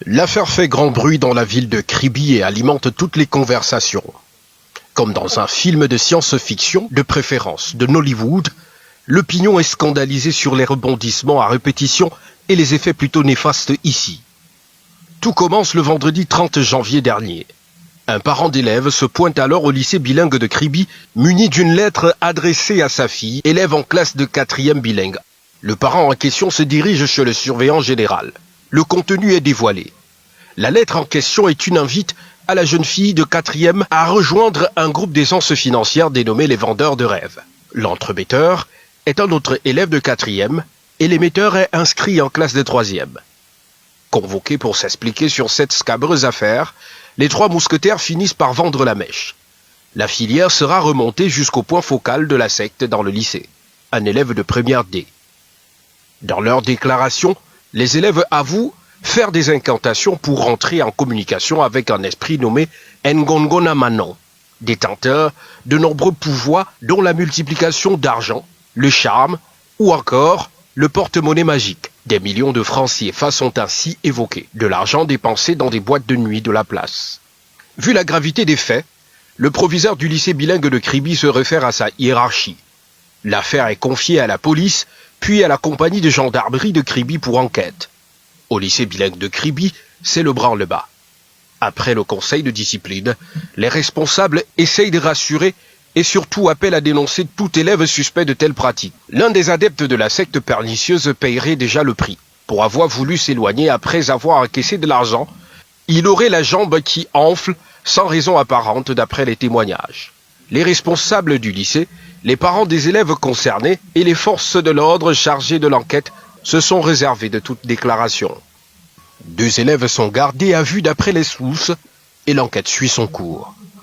L'affaire fait grand bruit dans la ville de Kribi et alimente toutes les conversations. Comme dans un film de science-fiction, de préférence de Nollywood, l'opinion est scandalisée sur les rebondissements à répétition et les effets plutôt néfastes ici. Tout commence le vendredi 30 janvier dernier. Un parent d'élève se pointe alors au lycée bilingue de Kribi, muni d'une lettre adressée à sa fille, élève en classe de 4e bilingue. Le parent en question se dirige chez le surveillant général. Le contenu est dévoilé. La lettre en question est une invite à la jeune fille de 4e à rejoindre un groupe d'aisance financière dénommé les vendeurs de rêves. L'entremetteur est un autre élève de 4e et l'émetteur est inscrit en classe de 3e. Convoqués pour s'expliquer sur cette scabreuse affaire, les trois mousquetaires finissent par vendre la mèche. La filière sera remontée jusqu'au point focal de la secte dans le lycée, un élève de première D. Dans leur déclaration, les élèves avouent faire des incantations pour rentrer en communication avec un esprit nommé Ngongona Manon, détenteur de nombreux pouvoirs dont la multiplication d'argent, le charme ou encore le porte-monnaie magique. Des millions de francs CFA sont ainsi évoqués, de l'argent dépensé dans des boîtes de nuit de la place. Vu la gravité des faits, le proviseur du lycée bilingue de Kribi se réfère à sa hiérarchie. L'affaire est confiée à la police, puis à la compagnie de gendarmerie de Kribi pour enquête. Au lycée bilingue de Kribi, c'est le branle-bas. Après le conseil de discipline, les responsables essayent de rassurer et surtout appellent à dénoncer tout élève suspect de telles pratiques. L'un des adeptes de la secte pernicieuse payerait déjà le prix. Pour avoir voulu s'éloigner après avoir encaissé de l'argent, il aurait la jambe qui enfle sans raison apparente d'après les témoignages. Les responsables du lycée, les parents des élèves concernés et les forces de l'ordre chargées de l'enquête se sont réservés de toute déclaration. 2 élèves sont gardés à vue d'après les sources et l'enquête suit son cours.